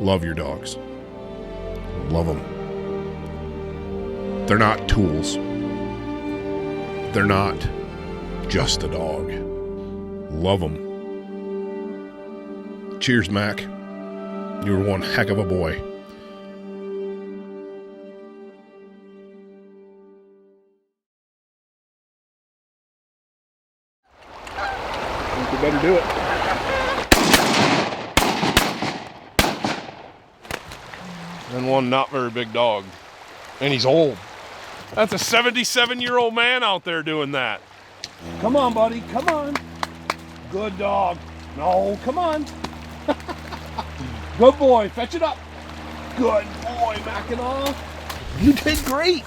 Love your dogs. Love them. They're not tools. They're not just a dog. Love them. Cheers, Mac. You were one heck of a boy. I think we better do it. And one not very big dog. And he's old. That's a 77-year-old man out there doing that. Come on, buddy. Come on. Good dog. No, come on. Good boy. Fetch it up. Good boy, Mackinaw. You did great.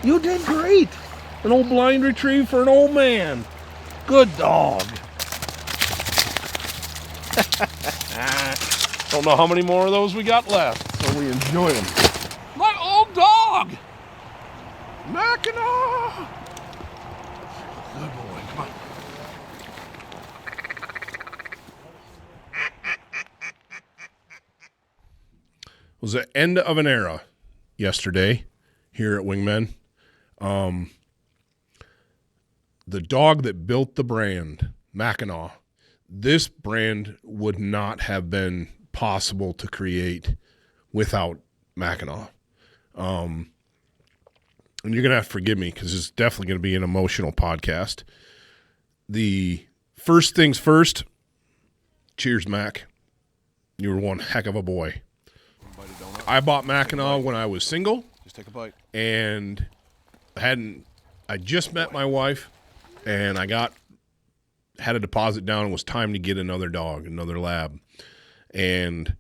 You did great. An old blind retrieve for an old man. Good dog. Don't know how many more of those we got left, so we enjoy them. My old dog. Mackinaw! Good boy, come on. It was the end of an era yesterday here at Wingmen. The dog that built the brand, Mackinaw, this brand would not have been possible to create without Mackinaw. And you're going to have to forgive me because it's definitely going to be an emotional podcast. The first things first, cheers, Mac. You were one heck of a boy. I bought Mackinaw when I was single. Just take a bite. And I just met my wife, and had a deposit down. It was time to get another dog, another lab. And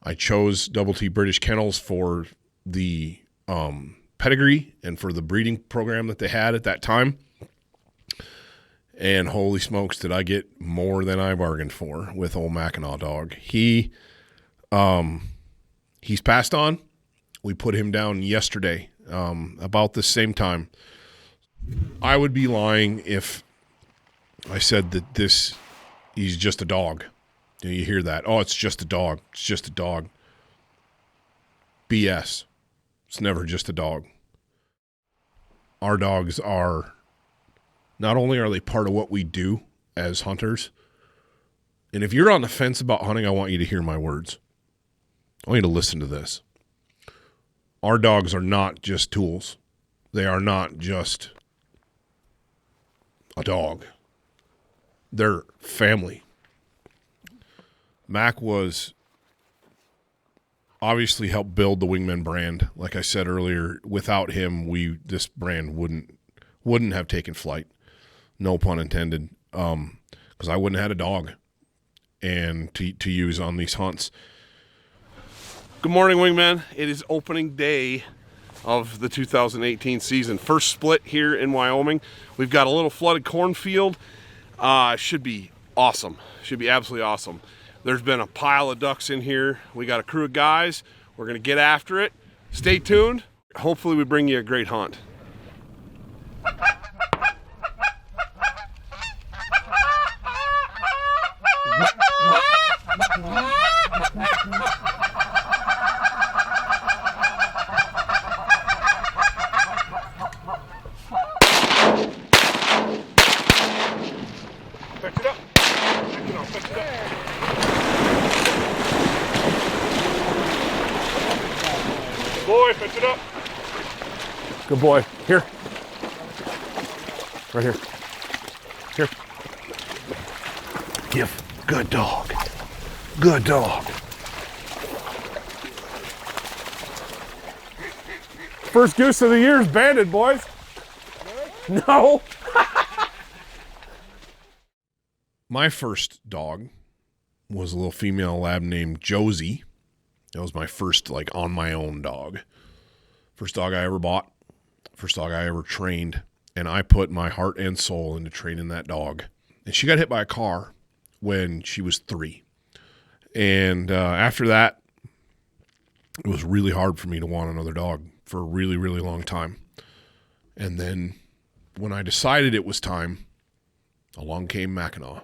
I chose Double T British Kennels for the pedigree and for the breeding program that they had at that time. And holy smokes, did I get more than I bargained for with old Mackinaw dog. He's passed on. We put him down yesterday, about the same time. I would be lying if I said that he's just a dog. You hear that? Oh, it's just a dog. It's just a dog. BS. It's never just a dog. Our dogs are, not only are they part of what we do as hunters, and if you're on the fence about hunting, I want you to hear my words. I want you to listen to this. Our dogs are not just tools. They are not just a dog. They're family. Mac was obviously helped build the Wingmen brand. Like I said earlier, without him, this brand wouldn't have taken flight. No pun intended. Because I wouldn't have had a dog and to use on these hunts. Good morning, Wingmen. It is opening day of the 2018 season. First split here in Wyoming. We've got a little flooded cornfield. Should be awesome. Should be absolutely awesome. There's been a pile of ducks in here. We got a crew of guys. We're going to get after it. Stay tuned. Hopefully we bring you a great hunt. Fetch it up. Fetch it up. Boy, fetch it up. Good boy. Here. Right here. Here. Give. Good dog. Good dog. First goose of the year is banded, boys. No. My first dog was a little female lab named Josie. That was my first, on my own dog. First dog I ever bought. First dog I ever trained. And I put my heart and soul into training that dog. And she got hit by a car when she was 3. And after that, it was really hard for me to want another dog for a really, really long time. And then when I decided it was time, along came Mackinaw.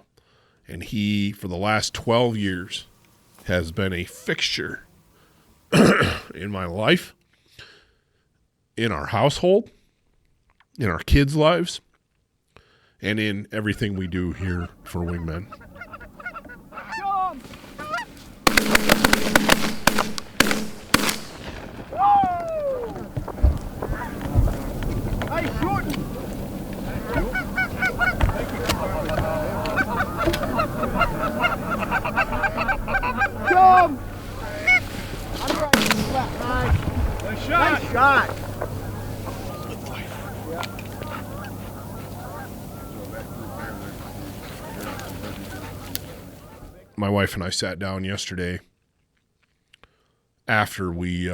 And he, for the last 12 years, has been a fixture in my life, in our household, in our kids' lives, and in everything we do here for Wingmen. Nice shot. My wife and I sat down yesterday after we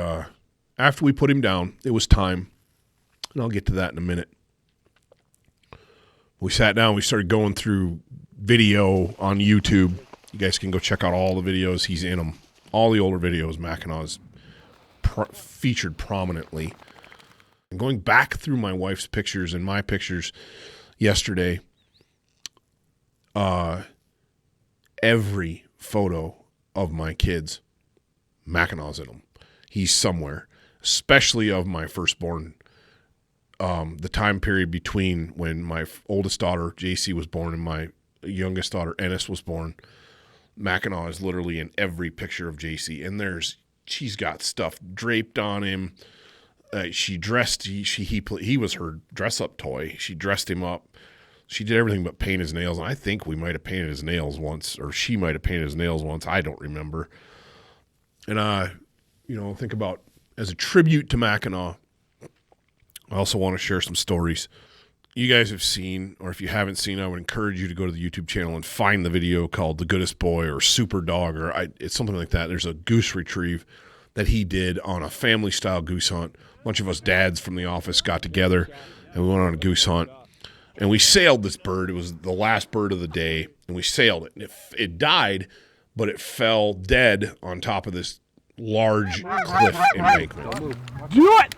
put him down. It was time, and I'll get to that in a minute. We sat down. We started going through video on YouTube. You guys can go check out all the videos. He's in them. All the older videos, Mackinaw's featured prominently. And going back through my wife's pictures and my pictures yesterday, every photo of my kids, Mackinaw's in them. He's somewhere, especially of my firstborn. The time period between when my oldest daughter, JC, was born and my youngest daughter, Ennis, was born, Mackinaw is literally in every picture of JC. And she's got stuff draped on him. He was her dress-up toy. She dressed him up. She did everything but paint his nails. And I think we might have painted his nails once, or she might have painted his nails once. I don't remember. And think about, as a tribute to Mackinaw, I also want to share some stories you guys have seen, or if you haven't seen, I would encourage you to go to the YouTube channel and find the video called The Goodest Boy or Super Dog, or it's something like that. There's a goose retrieve that he did on a family-style goose hunt. A bunch of us dads from the office got together, and we went on a goose hunt. And we sailed this bird. It was the last bird of the day, and we sailed it. And it died, but it fell dead on top of this large cliff embankment. Do it!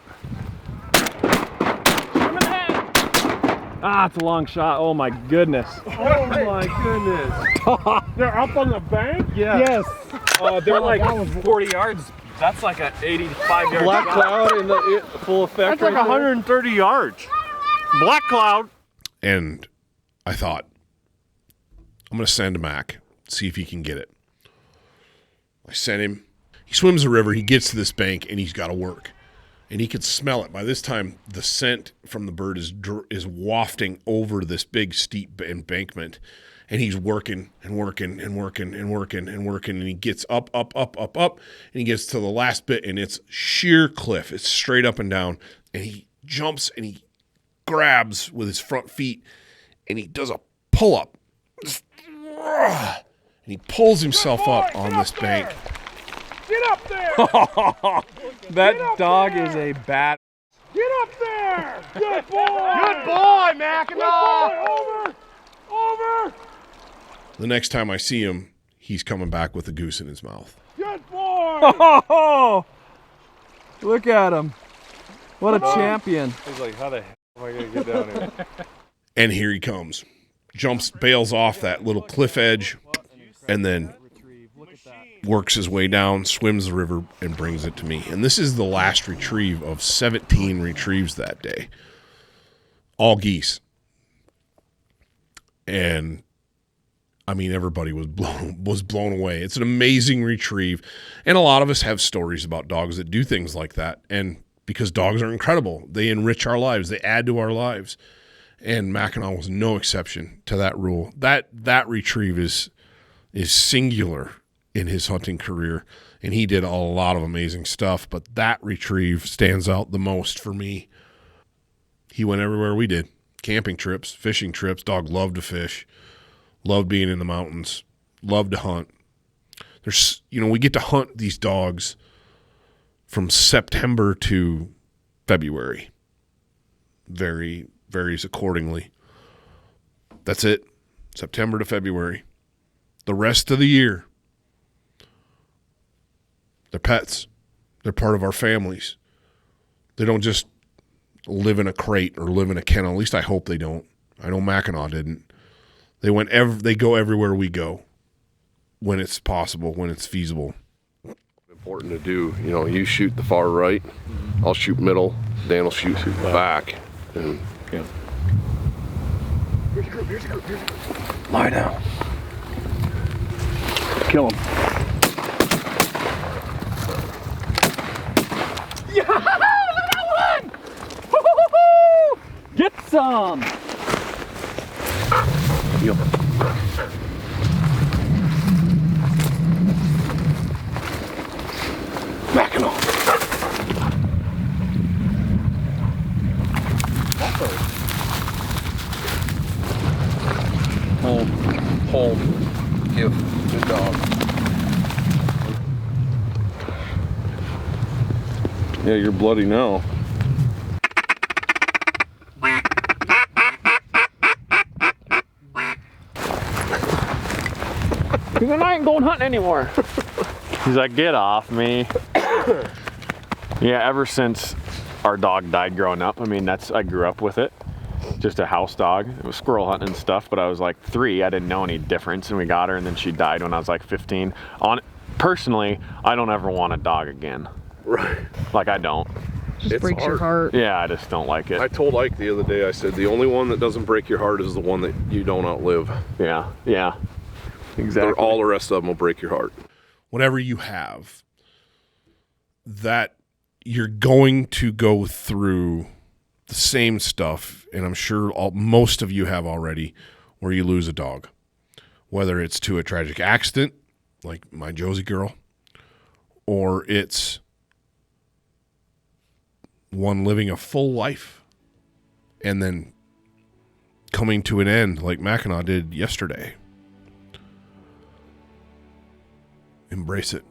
Ah, it's a long shot. Oh my goodness. Oh my goodness. They're up on the bank? Yeah. Yes. They're like 40 yards. That's like an 85-yard Black shot. cloud in the full effect. That's like right 130 yards. Black cloud. And I thought, I'm going to send Mac, see if he can get it. I sent him. He swims the river. He gets to this bank, and he's got to work. And he could smell it. By this time, the scent from the bird is wafting over this big, steep embankment. And he's working and working and working and working and working. And he gets up, up, up, up, up. And he gets to the last bit, and it's sheer cliff. It's straight up and down. And he jumps, and he grabs with his front feet, and he does a pull-up. And he pulls himself up on this bank. Get up there! That dog is a bat. Get up there! Good boy! Good boy, Mackinaw! Good boy! Over! The next time I see him, he's coming back with a goose in his mouth. Good boy! Oh, look at him. What a champion. He's like, how the hell am I going to get down here? And here he comes. Jumps, bails off that little cliff edge, and then works his way down, swims the river, and brings it to me. And this is the last retrieve of 17 retrieves that day. All geese. And I mean, everybody was blown away. It's an amazing retrieve. And a lot of us have stories about dogs that do things like that. And because dogs are incredible, they enrich our lives, they add to our lives. And Mackinaw was no exception to that rule. That retrieve is singular in his hunting career, and he did a lot of amazing stuff, but that retrieve stands out the most for me. He went everywhere we did. Camping trips, fishing trips. Dog loved to fish, loved being in the mountains, loved to hunt. We get to hunt these dogs from September to February. Varies accordingly. That's it. September to February. The rest of the year, they're pets. They're part of our families. They don't just live in a crate or live in a kennel. At least I hope they don't. I know Mackinaw didn't. They go everywhere we go when it's possible, when it's feasible. important to do. You know, you shoot the far right, I'll shoot middle, Dan will shoot back. And Yeah. here's your group, here's your group, here's your group. Lie down. Kill him. Get some! Yep. Mackinaw. Home. Give. Good dog. Yeah, you're bloody now. He's like, I ain't going hunting anymore. He's like, get off me. Yeah, ever since our dog died growing up, I mean, I grew up with it. Just a house dog. It was squirrel hunting and stuff, but I was like 3. I didn't know any difference, and we got her, and then she died when I was like 15. Personally, I don't ever want a dog again. Right. Like, I don't. Just breaks your heart. Yeah, I just don't like it. I told Ike the other day, I said, the only one that doesn't break your heart is the one that you don't outlive. Yeah, exactly. All the rest of them will break your heart. Whatever you have, that you're going to go through the same stuff, and I'm sure most of you have already, where you lose a dog. Whether it's to a tragic accident, like my Josie girl, or it's one living a full life and then coming to an end like Mackinaw did yesterday. Embrace it.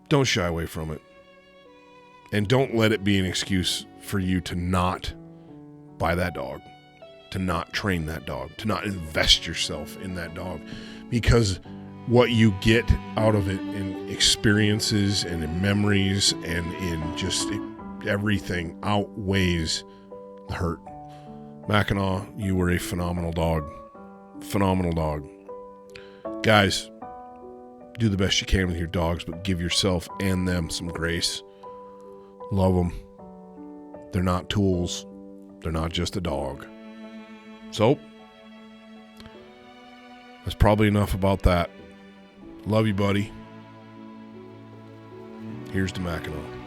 Don't shy away from it. And don't let it be an excuse for you to not buy that dog, to not train that dog, to not invest yourself in that dog. Because what you get out of it in experiences and in memories and in just everything outweighs the hurt. Mackinaw, you were a phenomenal dog. Phenomenal dog. Guys, do the best you can with your dogs, but give yourself and them some grace. Love them. They're not tools. They're not just a dog. So, that's probably enough about that. Love you, buddy. Here's to Mackinaw.